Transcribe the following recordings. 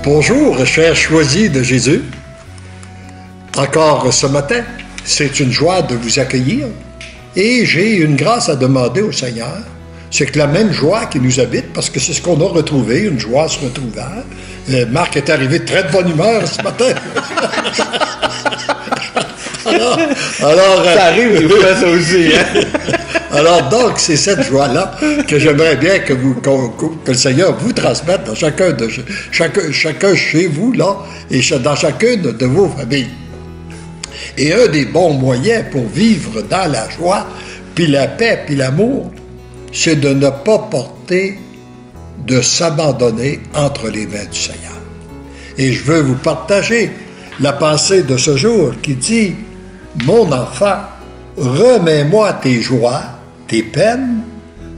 Bonjour, chers choisis de Jésus. Encore ce matin, c'est une joie de vous accueillir et j'ai une grâce à demander au Seigneur. C'est que la même joie qui nous habite, parce que c'est ce qu'on a retrouvé, une joie se retrouvant. Marc est arrivé de très de bonne humeur ce matin. alors, ça arrive des fois, ça aussi, hein? Alors, donc, c'est cette joie-là que j'aimerais bien que le Seigneur vous transmette dans chacun chez vous, là, et dans chacune de vos familles. Et un des bons moyens pour vivre dans la joie, puis la paix, puis l'amour, c'est de ne pas porter, de s'abandonner entre les mains du Seigneur. Et je veux vous partager la pensée de ce jour qui dit « Mon enfant, remets-moi tes joies, tes peines,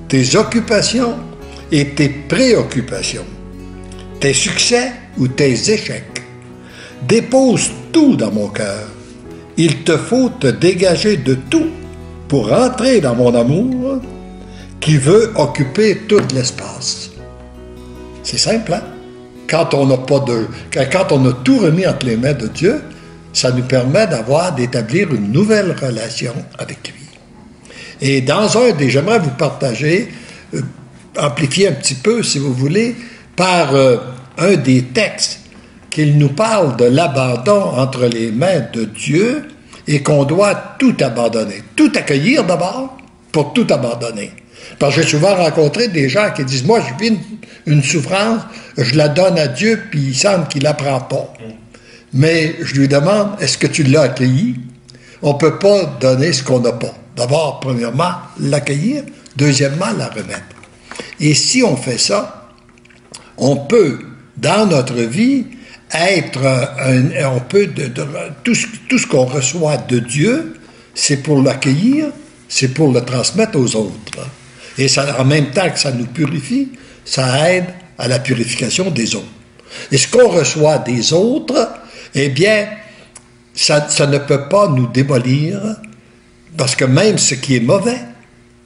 tes occupations et tes préoccupations, tes succès ou tes échecs. Dépose tout dans mon cœur. Il te faut te dégager de tout pour entrer dans mon amour qui veut occuper tout l'espace. » C'est simple, hein? Quand on a tout remis entre les mains de Dieu, ça nous permet d'établir une nouvelle relation avec lui. Et j'aimerais vous partager, amplifier un petit peu, si vous voulez, par un des textes qu'il nous parle de l'abandon entre les mains de Dieu et qu'on doit tout abandonner. Tout accueillir d'abord pour tout abandonner. Parce que j'ai souvent rencontré des gens qui disent « Moi, je vis une souffrance, je la donne à Dieu, puis il semble qu'il ne la prend pas. » Mais je lui demande « Est-ce que tu l'as accueilli? » On ne peut pas donner ce qu'on n'a pas. D'abord, premièrement, l'accueillir. Deuxièmement, la remettre. Et si on fait ça, on peut, dans notre vie, tout ce qu'on reçoit de Dieu, c'est pour l'accueillir, c'est pour le transmettre aux autres. Et ça, en même temps que ça nous purifie, ça aide à la purification des autres. Et ce qu'on reçoit des autres, eh bien, ça ne peut pas nous démolir, parce que même ce qui est mauvais,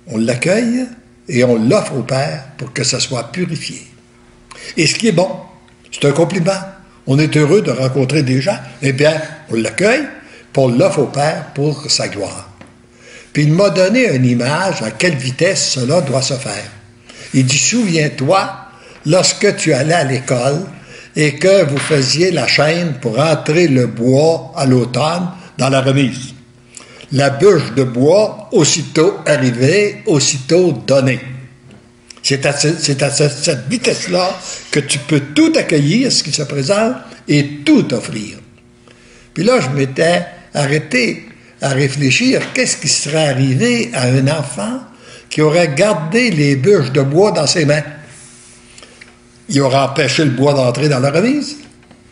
on l'accueille et on l'offre au Père pour que ça soit purifié. Et ce qui est bon, c'est un compliment. On est heureux de rencontrer des gens, eh bien, on l'accueille, puis on l'offre au Père pour sa gloire. Puis il m'a donné une image à quelle vitesse cela doit se faire. Il dit, souviens-toi, lorsque tu allais à l'école et que vous faisiez la chaîne pour entrer le bois à l'automne dans la remise. La bûche de bois, aussitôt arrivée, aussitôt donnée. C'est à cette vitesse-là que tu peux tout accueillir, ce qui se présente, et tout offrir. Puis là, je m'étais arrêté à réfléchir, qu'est-ce qui serait arrivé à un enfant qui aurait gardé les bûches de bois dans ses mains? Il aurait empêché le bois d'entrer dans la remise,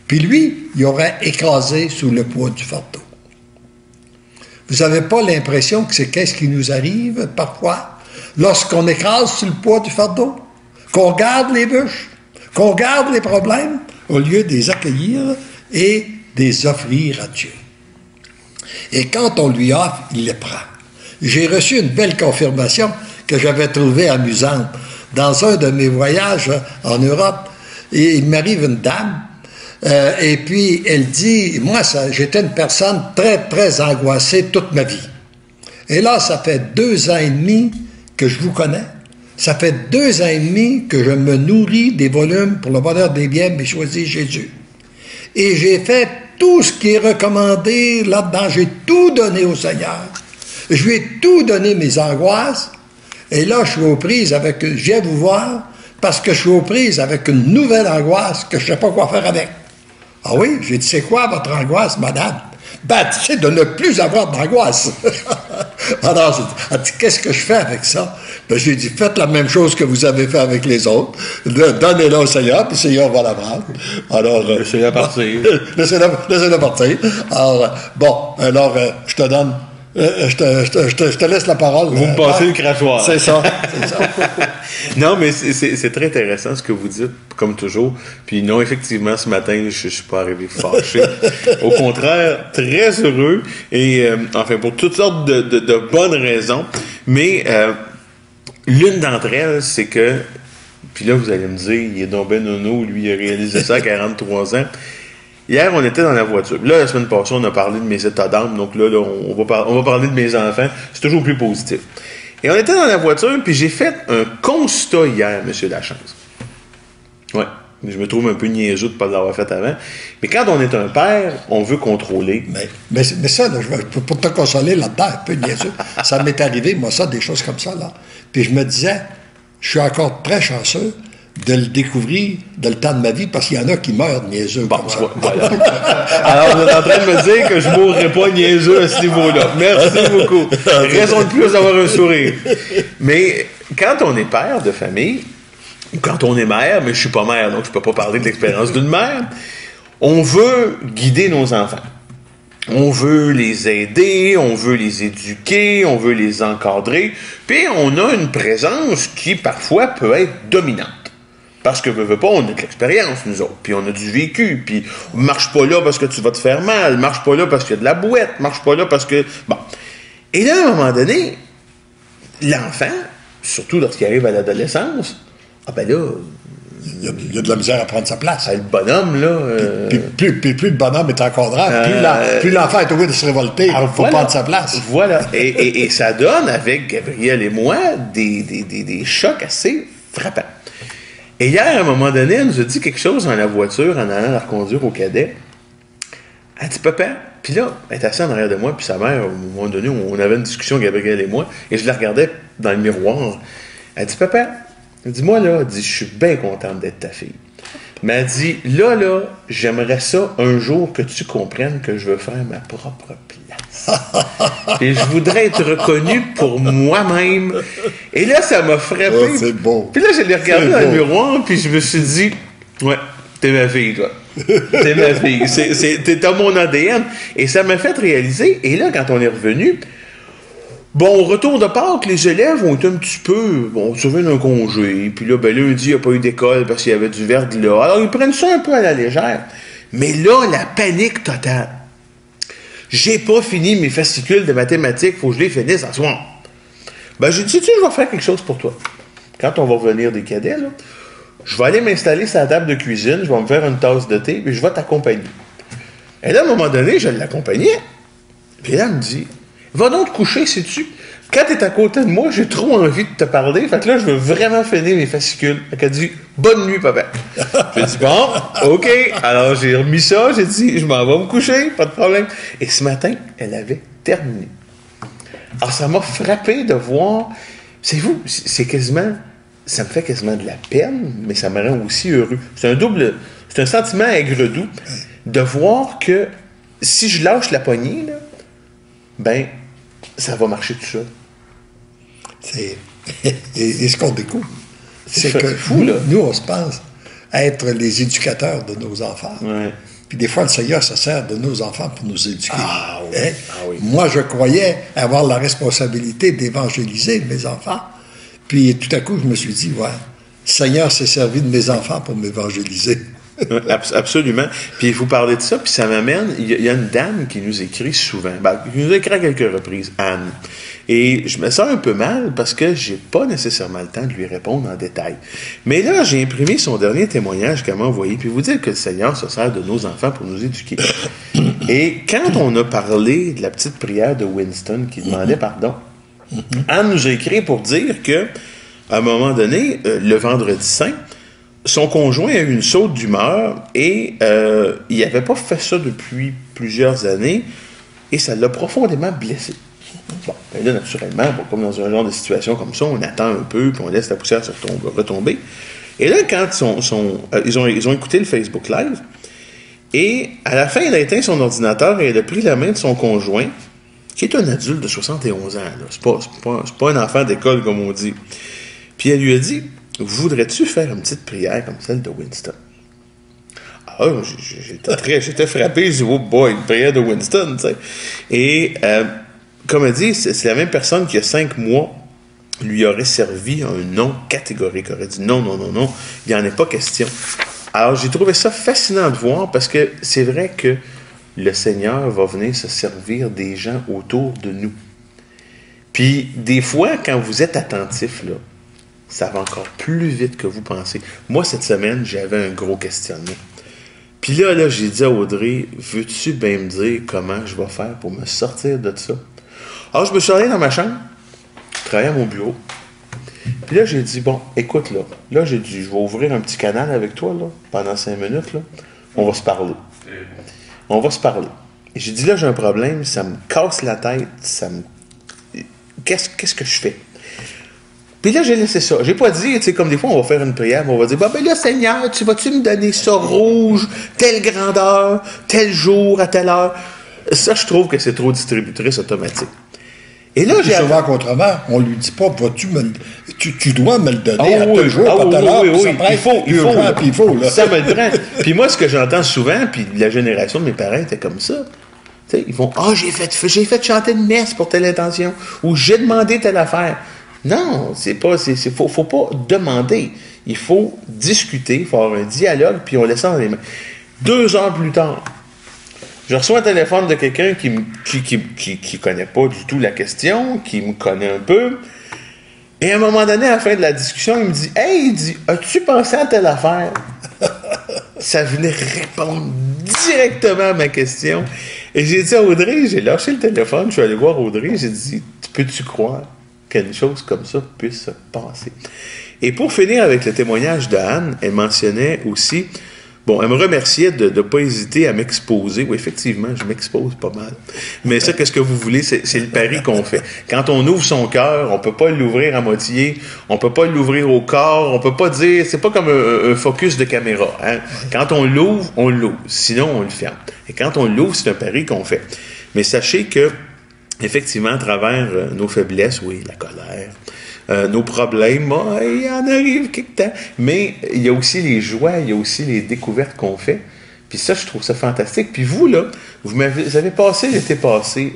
puis lui, il aurait écrasé sous le poids du fardeau. Vous n'avez pas l'impression que c'est qu'est-ce qui nous arrive parfois lorsqu'on écrase sous le poids du fardeau? Qu'on garde les bûches, qu'on garde les problèmes, au lieu de les accueillir et de les offrir à Dieu. Et quand on lui offre, il les prend. J'ai reçu une belle confirmation que j'avais trouvée amusante. Dans un de mes voyages en Europe, et il m'arrive une dame, et puis elle dit, moi, j'étais une personne très, très angoissée toute ma vie. Et là, ça fait 2 ans et demi que je vous connais. Ça fait 2 ans et demi que je me nourris des volumes pour le bonheur des biens, mais choisis Jésus. Et j'ai fait tout ce qui est recommandé là-dedans. J'ai tout donné au Seigneur. Je lui ai tout donné mes angoisses. Et là, je suis aux prises je viens vous voir parce que je suis aux prises avec une nouvelle angoisse que je ne sais pas quoi faire avec. Ah oui? J'ai dit, c'est quoi votre angoisse, madame? Ben, c'est de ne plus avoir d'angoisse. Alors, elle dit, qu'est-ce que je fais avec ça? Ben, j'ai dit, faites la même chose que vous avez fait avec les autres. Donnez-la au Seigneur, puis le Seigneur va la prendre. Alors, laissez-la partir. Laissez-la partir. Alors, je te donne... je te laisse la parole. Vous me passez le crachoir. C'est ça. Non, mais c'est très intéressant ce que vous dites, comme toujours. Puis non, effectivement, ce matin, je ne suis pas arrivé fâché. Au contraire, très heureux. Et enfin, pour toutes sortes de bonnes raisons. Mais l'une d'entre elles, c'est que Puis là, vous allez me dire, il est donc ben nono, lui, il a réalisé ça à 43 ans. Hier, on était dans la voiture. Là, la semaine passée, on a parlé de mes états d'âme. Donc là, on va parler de mes enfants. C'est toujours plus positif. Et on était dans la voiture, puis j'ai fait un constat hier, M. Lachance. Ouais. Je me trouve un peu niaiseux de ne pas l'avoir fait avant. Mais quand on est un père, on veut contrôler. Mais ça, là, pour te consoler là-dedans, un peu niaiseux, ça m'est arrivé, moi, ça, des choses comme ça, là. Puis je me disais, je suis encore très chanceux de le découvrir dans le temps de ma vie, parce qu'il y en a qui meurent niaiseux comme ça. Voilà. Alors, vous êtes en train de me dire que je ne mourrai pas niaiseux à ce niveau-là. Merci beaucoup. Raison de plus d'avoir un sourire. Mais quand on est père de famille, quand on est mère, mais je suis pas mère, donc je peux pas parler de l'expérience d'une mère, on veut guider nos enfants. On veut les aider, on veut les éduquer, on veut les encadrer, puis on a une présence qui, parfois, peut être dominante. Parce que, veut pas, on a de l'expérience, nous autres, puis on a du vécu, puis marche pas là parce que tu vas te faire mal, marche pas là parce qu'il y a de la bouette, marche pas là parce que... Bon. Et là, à un moment donné, l'enfant, surtout lorsqu'il arrive à l'adolescence, ah ben là... Il y a de la misère à prendre sa place. Le bonhomme, là... Puis plus le bonhomme est encadrant, plus l'enfant est obligé de se révolter pour prendre sa place. Voilà. Et ça donne, avec Gabriel et moi, des chocs assez frappants. Et hier, à un moment donné, elle nous a dit quelque chose dans la voiture, en allant la reconduire au cadet. Elle dit, papa, puis là, elle est assise en arrière de moi, puis sa mère, à un moment donné, on avait une discussion, Gabriel et moi, et je la regardais dans le miroir. Elle dit, papa, dis-moi là, elle dit, je suis bien contente d'être ta fille. Mais elle dit, là, j'aimerais ça un jour que tu comprennes que je veux faire ma propre place. Et je voudrais être reconnu pour moi-même. Et là, ça m'a frappé. Oh, c'est beau. Puis là, je l'ai regardé dans le miroir, puis je me suis dit, ouais, t'es ma fille, toi. T'es ma fille. T'es dans mon ADN. Et ça m'a fait réaliser. Et là, quand on est revenu, bon, au retour de Pâques, les élèves ont été un petit peu... Bon, on se souvient d'un congé. Puis là, ben lundi, il n'y a pas eu d'école parce qu'il y avait du verglas. Alors, ils prennent ça un peu à la légère. Mais là, la panique totale. J'ai pas fini mes fascicules de mathématiques. Faut que je les finisse ce soir. Ben, j'ai dit, je vais faire quelque chose pour toi. Quand on va revenir des cadets, là, je vais aller m'installer sur la table de cuisine. Je vais me faire une tasse de thé. Puis je vais t'accompagner. Et là, à un moment donné, je l'accompagnais. Puis là, elle me dit... Va donc te coucher, sais-tu? Quand t'es à côté de moi, j'ai trop envie de te parler. Fait que là, je veux vraiment finir mes fascicules. Fait qu'elle dit, bonne nuit, papa. J'ai dit, bon, OK. Alors, j'ai remis ça. J'ai dit, je m'en vais me coucher. Pas de problème. Et ce matin, elle avait terminé. Alors, ça m'a frappé de voir... C'est vous, c'est quasiment... Ça me fait quasiment de la peine, mais ça me rend aussi heureux. C'est un sentiment aigre-doux de voir que si je lâche la poignée, là, ben, ça va marcher tout seul. Et ce qu'on découvre, c'est que fou, nous, on se pense être les éducateurs de nos enfants. Ouais. Puis des fois, le Seigneur se sert de nos enfants pour nous éduquer. Ah oui. Hein? Ah oui. Moi, je croyais avoir la responsabilité d'évangéliser mes enfants. Puis tout à coup, je me suis dit, ouais, le Seigneur s'est servi de mes enfants pour m'évangéliser. Absolument. Puis vous parlez de ça, puis ça m'amène... Il y a une dame qui nous écrit souvent. Qui nous écrit à quelques reprises, Anne. Et je me sens un peu mal parce que j'ai pas nécessairement le temps de lui répondre en détail. Mais là, j'ai imprimé son dernier témoignage qu'elle m'a envoyé, puis vous dire que le Seigneur se sert de nos enfants pour nous éduquer. Et quand on a parlé de la petite prière de Winston qui demandait pardon, Anne nous a écrit pour dire que, à un moment donné, le vendredi saint, son conjoint a eu une saute d'humeur et il n'avait pas fait ça depuis plusieurs années et ça l'a profondément blessé. Bon, ben là, naturellement, comme dans un genre de situation comme ça, on attend un peu puis on laisse la poussière se retomber. Et là, quand ils ont écouté le Facebook Live et à la fin, elle a éteint son ordinateur et elle a pris la main de son conjoint, qui est un adulte de 71 ans. Là. C'est pas un enfant d'école, comme on dit. Puis elle lui a dit, voudrais-tu faire une petite prière comme celle de Winston? Ah, j'étais frappé. Je dis, oh boy, une prière de Winston, tu sais. Et, comme elle dit, c'est la même personne qui, il y a 5 mois, lui aurait servi un non catégorique. Aurait dit, non, il n'y en a pas question. Alors, j'ai trouvé ça fascinant de voir parce que c'est vrai que le Seigneur va venir se servir des gens autour de nous. Puis, des fois, quand vous êtes attentif, là, ça va encore plus vite que vous pensez. Moi, cette semaine, j'avais un gros questionnement. Puis là, j'ai dit à Audrey, veux-tu bien me dire comment je vais faire pour me sortir de ça? Alors, je me suis allé dans ma chambre, travailler à mon bureau. Puis là, j'ai dit, bon, écoute, là, j'ai dit, je vais ouvrir un petit canal avec toi, là, pendant 5 minutes, là. On va se parler. On va se parler. Et j'ai dit, là, j'ai un problème, ça me casse la tête, Qu'est-ce que je fais? Puis là, j'ai laissé ça. J'ai pas dit, tu sais, comme des fois, on va faire une prière, on va dire, ben là, Seigneur, vas-tu me donner ça rouge, telle grandeur, tel jour, à telle heure? Ça, je trouve que c'est trop distributrice automatique. Et là, j'ai... souvent qu'autrement, on lui dit pas, tu dois me le donner à tel jour, à telle heure, il faut. Là. Ça me le prend. Puis moi, ce que j'entends souvent, puis la génération de mes parents était comme ça, tu sais, ils vont, j'ai fait chanter une messe pour telle intention, ou j'ai demandé telle affaire. Non, faut pas demander. Il faut discuter, il faut avoir un dialogue, puis on laisse ça dans les mains. 2 heures plus tard, je reçois un téléphone de quelqu'un qui connaît pas du tout la question, qui me connaît un peu. Et à un moment donné, à la fin de la discussion, il me dit, hey, as-tu pensé à telle affaire? Ça venait répondre directement à ma question. Et j'ai dit à Audrey, j'ai lâché le téléphone, je suis allé voir Audrey, j'ai dit, peux-tu croire qu'une chose comme ça puisse se passer? Et pour finir avec le témoignage d'Anne, elle mentionnait aussi, elle me remerciait de ne pas hésiter à m'exposer. Oui, effectivement, je m'expose pas mal. Mais ça, qu'est-ce que vous voulez, c'est le pari qu'on fait. Quand on ouvre son cœur, on peut pas l'ouvrir à moitié, on peut pas l'ouvrir au corps, on peut pas dire, c'est pas comme un focus de caméra. Hein? Quand on l'ouvre, sinon on le ferme. Et quand on l'ouvre, c'est un pari qu'on fait. Mais sachez que, effectivement, à travers nos faiblesses, oui, la colère, nos problèmes, il en arrive quelque temps. Mais il y a aussi les joies, il y a aussi les découvertes qu'on fait. Puis ça, je trouve ça fantastique. Puis vous, là, vous avez passé l'été passé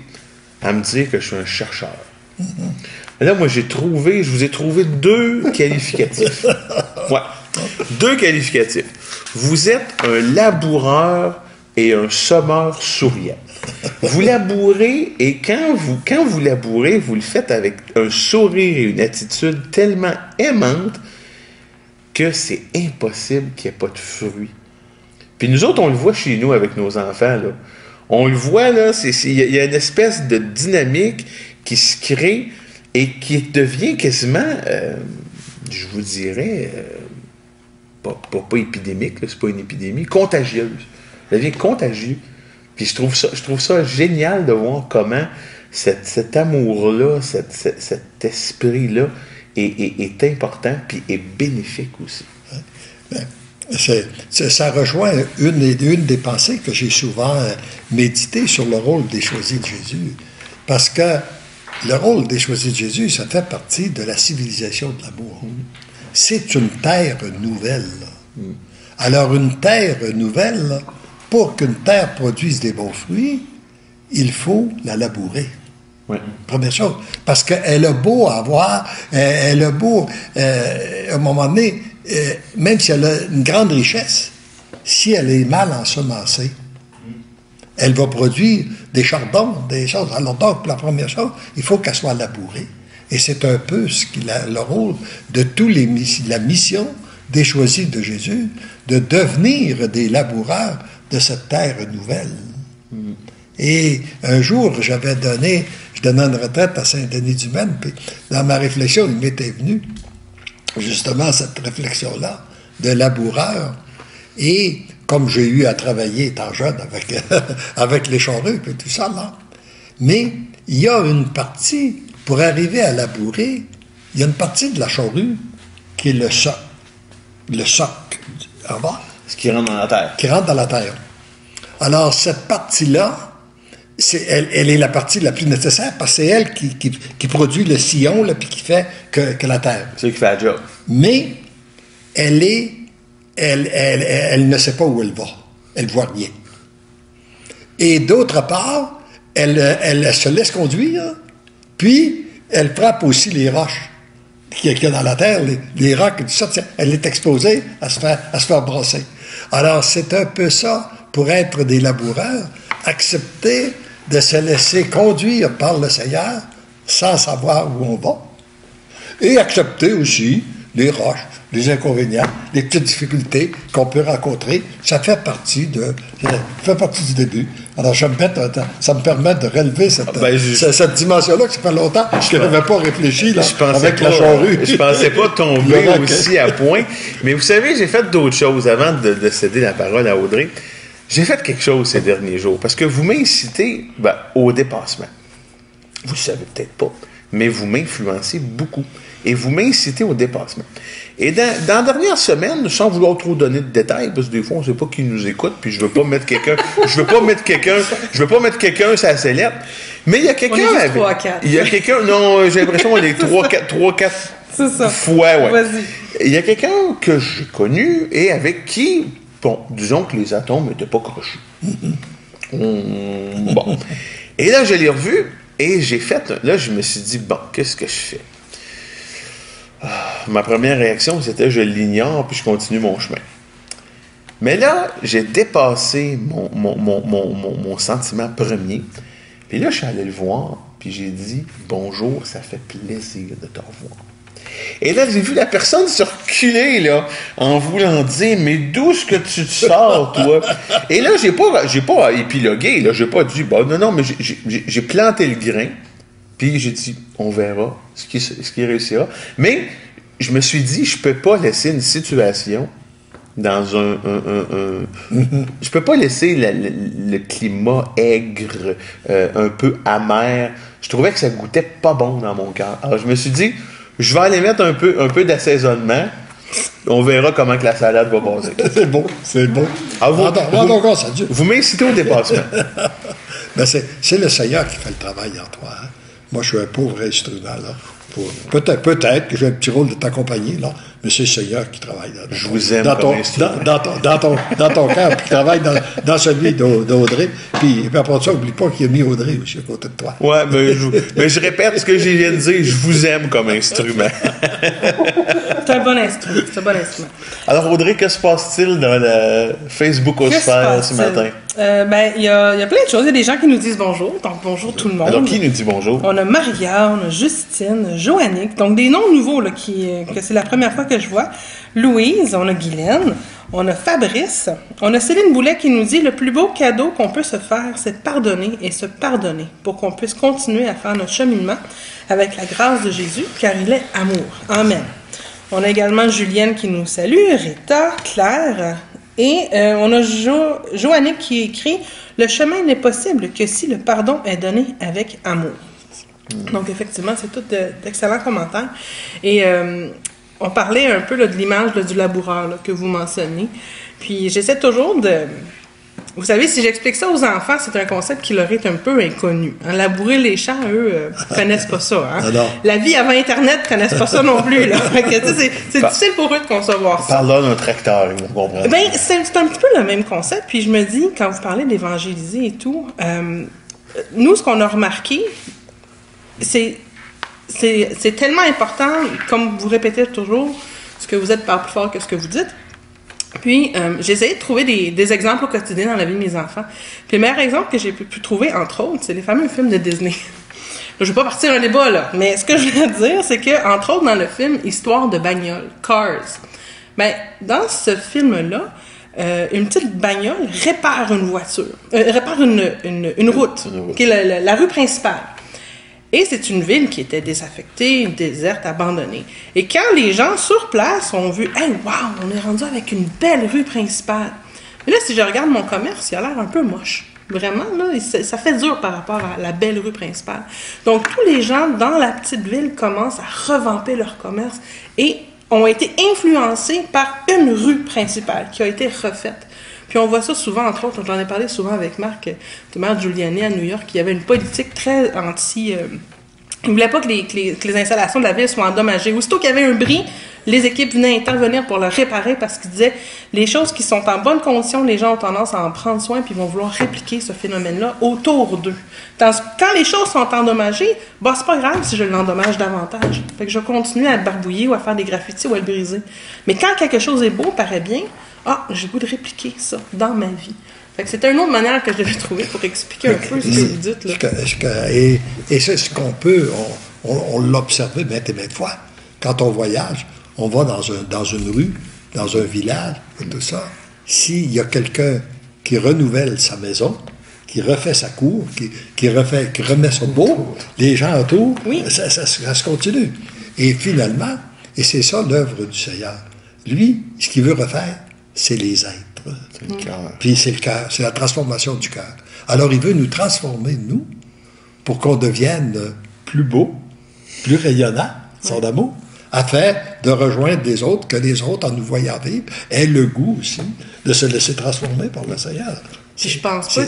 à me dire que je suis un chercheur. Là, moi, je vous ai trouvé 2 qualificatifs. Ouais. 2 qualificatifs. Vous êtes un laboureur et un sommeur souriant. Vous labourez, et quand vous labourez, vous le faites avec un sourire et une attitude tellement aimante que c'est impossible qu'il n'y ait pas de fruits. Puis nous autres, on le voit chez nous avec nos enfants, là. On le voit, là, il y a une espèce de dynamique qui se crée et qui devient quasiment, je vous dirais, pas épidémique, là, c'est pas une épidémie, contagieuse. Ça devient contagieux. Puis je trouve ça génial de voir comment cet amour-là, cet esprit-là est important puis est bénéfique aussi. Ça rejoint une des pensées que j'ai souvent méditées sur le rôle des choisis de Jésus. Parce que le rôle des choisis de Jésus, ça fait partie de la civilisation de l'amour. C'est une terre nouvelle. Alors, une terre nouvelle, pour qu'une terre produise des bons fruits, il faut la labourer. Ouais. Première chose. Parce qu'elle a beau avoir, à un moment donné, même si elle a une grande richesse, si elle est mal ensemencée, elle va produire des chardons, des choses. Alors donc, la première chose, il faut qu'elle soit labourée. Et c'est un peu le rôle de la mission des choisis de Jésus, de devenir des laboureurs de cette terre nouvelle. Et un jour, je donnais une retraite à Saint-Denis-du-Maine, puis dans ma réflexion, il m'était venu justement cette réflexion-là de laboureur. Et comme j'ai eu à travailler étant jeune avec les charrues et tout ça, là, mais il y a une partie, pour arriver à labourer, il y a une partie de la charrue qui est le soc. Le soc, en bas. Ce qui rentre dans la terre. Qui rentre dans la terre. Alors, cette partie-là, elle est la partie la plus nécessaire parce que c'est elle qui produit le sillon, là, puis qui fait que la terre. C'est elle qui fait la job. Mais elle ne sait pas où elle va. Elle ne voit rien. Et d'autre part, elle se laisse conduire, puis elle frappe aussi les roches qu'il y a dans la terre, les rocs, tout ça, elle est exposée à se faire brasser. Alors, c'est un peu ça, pour être des laboureurs, accepter de se laisser conduire par le Seigneur sans savoir où on va, et accepter aussi les roches, les inconvénients, les petites difficultés qu'on peut rencontrer. Ça fait partie du début. Alors, ça me permet de relever cette dimension-là que ça fait longtemps que je n'avais pas réfléchi là, avec la charrue. Je pensais pas tomber aussi à point. Mais vous savez, j'ai fait d'autres choses avant de céder la parole à Audrey. J'ai fait quelque chose ces derniers jours parce que vous m'incitez au dépassement. Vous ne le savez peut-être pas, mais vous m'influencez beaucoup. Et vous m'incitez au dépassement. Et dans la dernière semaine, sans vouloir trop donner de détails, parce que des fois, on ne sait pas qui nous écoute, puis je veux pas mettre quelqu'un sur la sellette, mais il y a quelqu'un il y a quelqu'un, non, j'ai l'impression qu'on est 3-4 fois, ouais. Vas-y. Il y a quelqu'un que j'ai connu et avec qui, bon, disons que les atomes n'étaient pas crochus. Bon. Et là, je l'ai revu, et là, je me suis dit, bon, qu'est-ce que je fais? Ma première réaction, c'était je l'ignore puis je continue mon chemin. Mais là, j'ai dépassé mon sentiment premier. Puis là, je suis allé le voir puis j'ai dit bonjour, ça fait plaisir de te revoir. Et là, j'ai vu la personne se reculer là, en voulant dire mais d'où est-ce que tu te sors, toi? Et là, j'ai pas épilogué, là, j'ai pas dit non, mais j'ai planté le grain. Puis j'ai dit, on verra ce qui réussira. Mais je me suis dit, je peux pas laisser une situation dans je peux pas laisser le climat aigre, un peu amer. Je trouvais que ça goûtait pas bon dans mon cœur. Alors je me suis dit, je vais aller mettre un peu d'assaisonnement. On verra comment que la salade va passer. C'est bon. Vous m'incitez au dépassement. Ben c'est le Seigneur qui fait le travail en toi. Hein? Moi, je suis un pauvre instrument, là. Peut-être que j'ai un petit rôle de t'accompagner, là, mais c'est le Seigneur qui travaille là. Je vous aime comme instrument. Dans ton cœur, puis qui travaille dans celui d'Audrey. Puis après ça, n'oublie pas qu'il a mis Audrey aussi à côté de toi. Ouais, mais je répète ce que je viens de dire, je vous aime comme instrument. C'est un bon instrument. Alors, Audrey, que se passe-t-il dans le Facebook-osphère ce matin? Il y a plein de choses. Il y a des gens qui nous disent bonjour. Donc, bonjour tout le monde. Alors, qui nous dit bonjour? On a Maria, on a Justine, Joannick. Donc, des noms nouveaux là, que c'est la première fois que je vois. Louise, on a Guylaine, on a Fabrice. On a Céline Boulet qui nous dit « Le plus beau cadeau qu'on peut se faire, c'est de pardonner et se pardonner pour qu'on puisse continuer à faire notre cheminement avec la grâce de Jésus, car il est amour. Amen. » On a également Julienne qui nous salue, Rita, Claire... Et on a Joannick qui écrit « Le chemin n'est possible que si le pardon est donné avec amour. » Donc, effectivement, c'est tout d'excellents commentaires. Et on parlait un peu là, de l'image là, du laboureur là, que vous mentionnez. Puis, j'essaie toujours de... Vous savez, si j'explique ça aux enfants, c'est un concept qui leur est un peu inconnu. Hein, labourer les champs, eux, connaissent pas ça. Hein? La vie avant Internet, connaissent pas ça non plus. Là. C'est difficile pour eux de concevoir ça. Parle-là d'un tracteur, ils vont comprendre. Ben, c'est un petit peu le même concept. Puis je me dis, quand vous parlez d'évangéliser et tout, nous, ce qu'on a remarqué, c'est tellement important, comme vous répétez toujours, ce que vous êtes parle plus fort que ce que vous dites. Puis, j'ai essayé de trouver des exemples au quotidien dans la vie de mes enfants. Puis, le meilleur exemple que j'ai pu trouver, entre autres, c'est les fameux films de Disney. Je ne vais pas partir un débat, là. Mais ce que je veux dire, c'est que, entre autres, dans le film Histoire de bagnole, Cars, ben, dans ce film-là, une petite bagnole répare une voiture, répare une route, qui est la rue principale. Et c'est une ville qui était désaffectée, déserte, abandonnée. Et quand les gens sur place ont vu « Hey, wow, on est rendu avec une belle rue principale. » Mais là, si je regarde mon commerce, il a l'air un peu moche. Vraiment, là, ça fait dur par rapport à la belle rue principale. Donc, tous les gens dans la petite ville commencent à revamper leur commerce et ont été influencés par une rue principale qui a été refaite. Puis on voit ça souvent, entre autres, j'en ai parlé souvent avec Marc, le maire Giuliani à New York, qui avait une politique très anti... il ne voulait pas que les installations de la ville soient endommagées. Aussitôt qu'il y avait un bris, les équipes venaient intervenir pour le réparer parce qu'ils disaient les choses qui sont en bonne condition, les gens ont tendance à en prendre soin puis ils vont vouloir répliquer ce phénomène-là autour d'eux. Quand les choses sont endommagées, c'est pas grave si je l'endommage davantage. Fait que je continue à le barbouiller ou à faire des graffitis ou à le briser. Mais quand quelque chose est beau, paraît bien, j'ai le goût de répliquer ça dans ma vie. Fait que c'était une autre manière que je devais trouver pour expliquer un peu ce que vous dites. Là. Et c'est ce qu'on peut, on l'a observé maintes et maintes fois. Quand on voyage, on va dans une rue, dans un village, et tout ça, s'il y a quelqu'un qui renouvelle sa maison, qui refait sa cour, qui remet son beau, les gens autour, ça se continue. Et finalement, et c'est ça l'œuvre du Seigneur. Lui, ce qu'il veut refaire, c'est les êtres. C'est le cœur. Puis c'est le cœur, c'est la transformation du cœur. Alors il veut nous transformer, nous, pour qu'on devienne plus beau, plus rayonnant, son amour, afin de rejoindre des autres, que les autres, en nous voyant vivre, aient le goût aussi de se laisser transformer par le Seigneur. Je pense pas.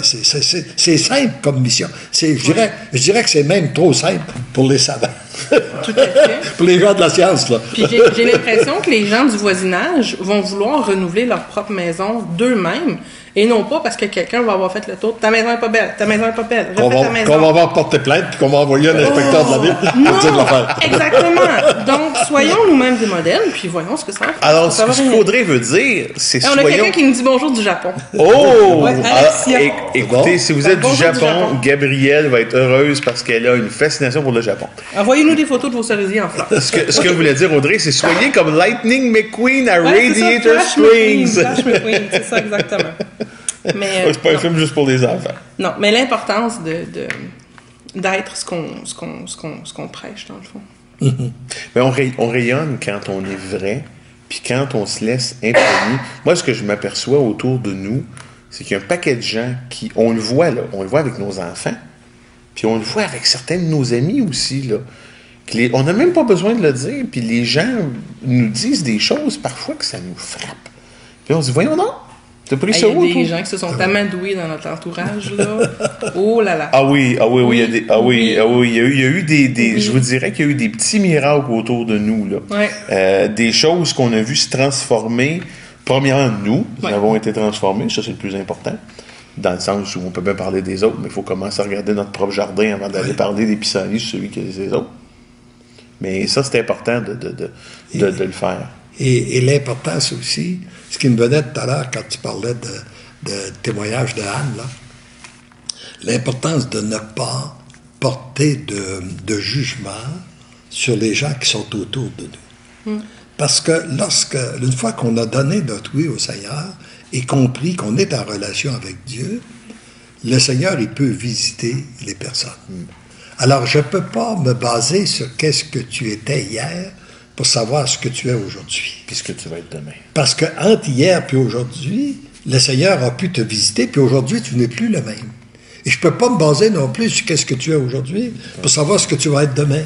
C'est simple comme mission. Je dirais que c'est même trop simple pour les savants. Tout à fait. Pour les gens de la science, là. Puis j'ai l'impression que les gens du voisinage vont vouloir renouveler leur propre maison d'eux-mêmes et non pas parce que quelqu'un va avoir fait le tour. Ta maison est pas belle, ta maison est pas belle. Qu'on va avoir porté plainte puis qu'on va envoyer un inspecteur de la ville pour dire de le faire. Exactement. Donc, soyons nous-mêmes des modèles puis voyons ce que ça va faire. Alors, ce qu'Audrey veut dire, c'est on a quelqu'un qui nous dit bonjour du Japon. Oh! Ouais, Alexia. Écoutez, si vous êtes du Japon, Gabrielle va être heureuse parce qu'elle a une fascination pour le Japon. Envoyez-nous des photos de vos cerisiers en fleurs. Ce que voulait dire Audrey, c'est soyez comme Lightning McQueen à Radiator Springs. Flash McQueen, c'est ça exactement. Mais, c'est pas un film juste pour les enfants. Non, mais l'importance d'être ce qu'on prêche, dans le fond. Mais on rayonne quand on est vrai, puis quand on se laisse imprégner. Moi, ce que je m'aperçois autour de nous, c'est qu'il y a un paquet de gens qui, on le voit avec nos enfants, puis on le voit avec certains de nos amis aussi, là. On n'a même pas besoin de le dire, puis les gens nous disent des choses parfois que ça nous frappe. Puis on se dit, voyons non. Il y a des gens qui se sont amadoués dans notre entourage, là. Oh là là. Ah oui, il y a eu des je vous dirais qu'il y a eu des petits miracles autour de nous, là. Ouais. Des choses qu'on a vues se transformer. Premièrement, nous avons été transformés, ça c'est le plus important. Dans le sens où on peut bien parler des autres, mais il faut commencer à regarder notre propre jardin avant d'aller parler des pissenlits sur celui qui est des autres. Mais ça, c'est important de le faire. Et l'importance aussi, ce qui me venait tout à l'heure quand tu parlais de témoignage de Anne, là, l'importance de ne pas porter de jugement sur les gens qui sont autour de nous. Parce que une fois qu'on a donné notre oui au Seigneur et compris qu'on est en relation avec Dieu, le Seigneur, il peut visiter les personnes. Alors, je ne peux pas me baser sur qu'est-ce que tu étais hier pour savoir ce que tu es aujourd'hui. Puis ce que tu vas être demain. Parce que entre hier et aujourd'hui, le Seigneur a pu te visiter, puis aujourd'hui, tu n'es plus le même. Et je ne peux pas me baser non plus sur qu'est-ce que tu es aujourd'hui pour savoir ce que tu vas être demain.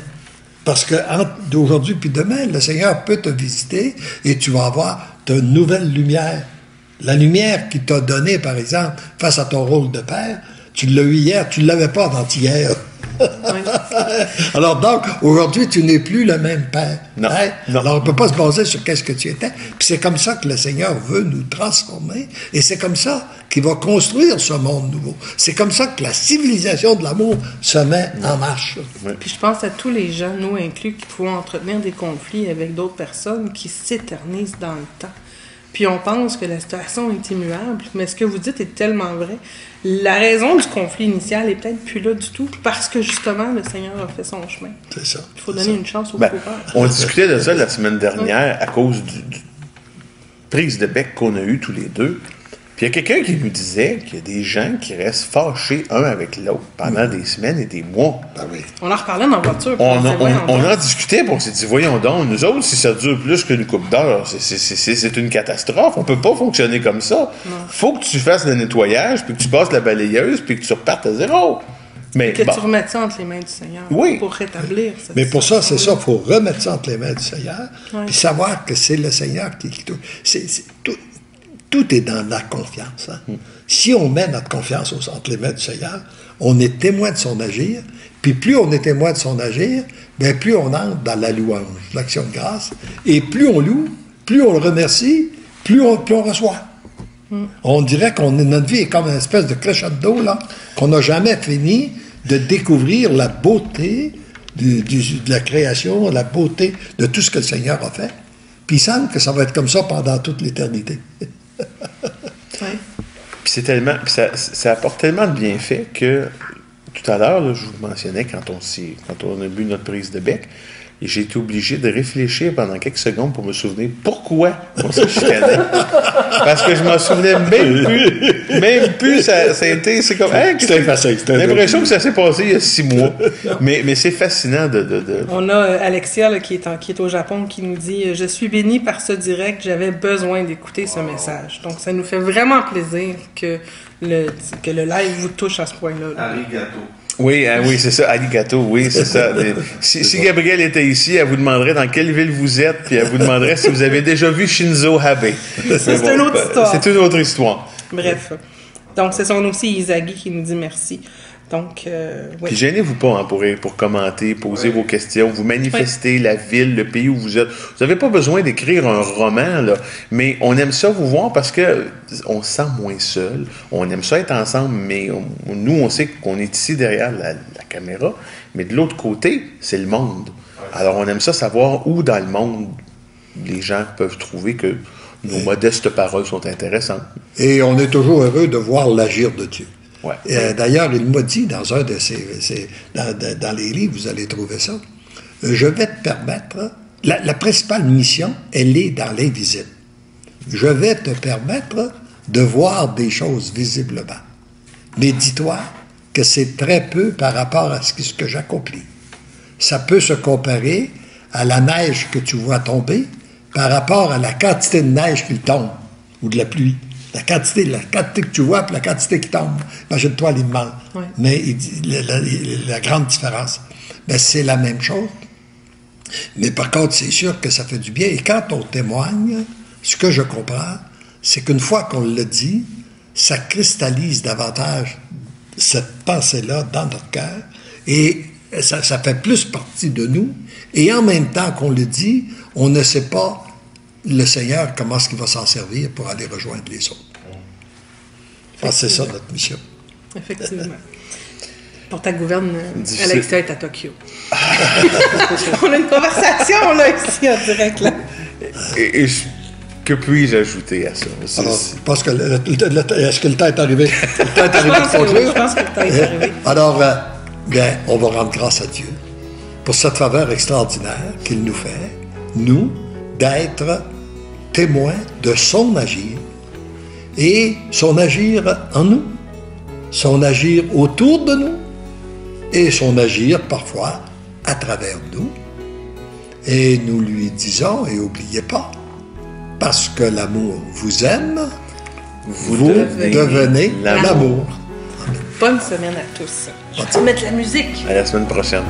Parce que entre aujourd'hui et demain, le Seigneur peut te visiter et tu vas avoir de nouvelles lumières. La lumière qu'il t'a donnée, par exemple, face à ton rôle de père, tu l'as eu hier, tu ne l'avais pas avant-hier. Alors donc, aujourd'hui, tu n'es plus le même père. Non, hein? non. Alors, on ne peut pas se baser sur qu'est-ce que tu étais. Puis c'est comme ça que le Seigneur veut nous transformer. Et c'est comme ça qu'il va construire ce monde nouveau. C'est comme ça que la civilisation de l'amour se met en marche. Puis je pense à tous les gens, nous inclus, qui pouvons entretenir des conflits avec d'autres personnes qui s'éternisent dans le temps. Puis on pense que la situation est immuable, mais ce que vous dites est tellement vrai. La raison du conflit initial est peut-être plus là du tout, parce que justement, le Seigneur a fait son chemin. C'est ça. Il faut donner une chance au coureur. On discutait de ça la semaine dernière à cause du prise de bec qu'on a eu tous les deux. Puis il y a quelqu'un qui nous disait qu'il y a des gens qui restent fâchés un avec l'autre pendant des semaines et des mois. Ah oui. On en reparlait dans la voiture. On en discutait, puis on s'est dit, voyons donc, nous autres, si ça dure plus qu'une couple d'heures, c'est une catastrophe. On peut pas fonctionner comme ça. Faut que tu fasses le nettoyage, puis que tu passes la balayeuse, puis que tu repartes à zéro. Mais, que tu remettes ça entre les mains du Seigneur pour rétablir cette Mais pour ça, c'est ça, il faut remettre ça entre les mains du Seigneur, puis savoir que c'est le Seigneur qui tout. Tout est dans la confiance. Hein? Si on met notre confiance entre les mains du Seigneur, on est témoin de son agir, puis plus on est témoin de son agir, bien plus on entre dans la louange, l'action de grâce, et plus on loue, plus on le remercie, plus on reçoit. On dirait notre vie est comme une espèce de crescendo, là, qu'on n'a jamais fini de découvrir la beauté de la création, la beauté de tout ce que le Seigneur a fait. Puis il semble que ça va être comme ça pendant toute l'éternité. Puis c'est tellement, ça apporte tellement de bienfaits que tout à l'heure, là, je vous mentionnais quand on a bu notre prise de bec, Et j'ai été obligé de réfléchir pendant quelques secondes pour me souvenir pourquoi on se chicanait. Parce que je m'en souvenais même plus. Ça a été, c'est comme, hein, C'était facile. j'ai l'impression que ça s'est passé il y a 6 mois. Mais c'est fascinant de... On a Alexia là, qui est au Japon qui nous dit « Je suis bénie par ce direct, j'avais besoin d'écouter ce message. » Donc, ça nous fait vraiment plaisir que le live vous touche à ce point-là. Arigato. Oui, c'est ça, arigato, oui, c'est ça. Si Gabrielle était ici, elle vous demanderait dans quelle ville vous êtes, puis elle vous demanderait si vous avez déjà vu Shinzo Abe. C'est une autre histoire. C'est une autre histoire. Bref. Donc, c'est son aussi Isagi qui nous dit merci. Donc, oui. Puis gênez-vous pas pour commenter, poser vos questions, vous manifester la ville, le pays où vous êtes. Vous n'avez pas besoin d'écrire un roman, là, mais on aime ça vous voir parce que on se sent moins seul. On aime ça être ensemble, mais nous, on sait qu'on est ici derrière la caméra, mais de l'autre côté, c'est le monde. Alors, on aime ça savoir où dans le monde les gens peuvent trouver que nos modestes paroles sont intéressantes. Et on est toujours heureux de voir l'agir de Dieu. Ouais. D'ailleurs, il m'a dit dans un de dans les livres, vous allez trouver ça, je vais te permettre, la principale mission, elle est dans l'invisible. Je vais te permettre de voir des choses visiblement. Mais dis-toi que c'est très peu par rapport à ce que j'accomplis. Ça peut se comparer à la neige que tu vois tomber par rapport à la quantité de neige qui tombe, ou de la pluie. La quantité que tu vois, puis la quantité qui tombe. Imagine-toi l'immense. Oui. Mais il dit la grande différence. Ben, c'est la même chose. Mais par contre, c'est sûr que ça fait du bien. Et quand on témoigne, ce que je comprends, c'est qu'une fois qu'on le dit, ça cristallise davantage cette pensée-là dans notre cœur. Et ça fait plus partie de nous. Et en même temps qu'on le dit, on ne sait pas le Seigneur, comment est-ce qu'il va s'en servir pour aller rejoindre les autres. C'est ça notre mission. Effectivement. Pour ta gouverne, Alexia est à Tokyo. On a une conversation là ici en direct là. Et que puis-je ajouter à ça? Alors, parce que est-ce que le temps est arrivé? Le temps est arrivé de conclure? Je pense que le temps est arrivé. Alors, bien, on va rendre grâce à Dieu pour cette faveur extraordinaire qu'il nous fait, nous, d'être témoins de son agir et son agir en nous, son agir autour de nous et son agir parfois à travers nous. Et nous lui disons, et n'oubliez pas, parce que l'amour vous aime, vous devenez l'amour. Bonne semaine à tous. Je vais te mettre la musique. À la semaine prochaine.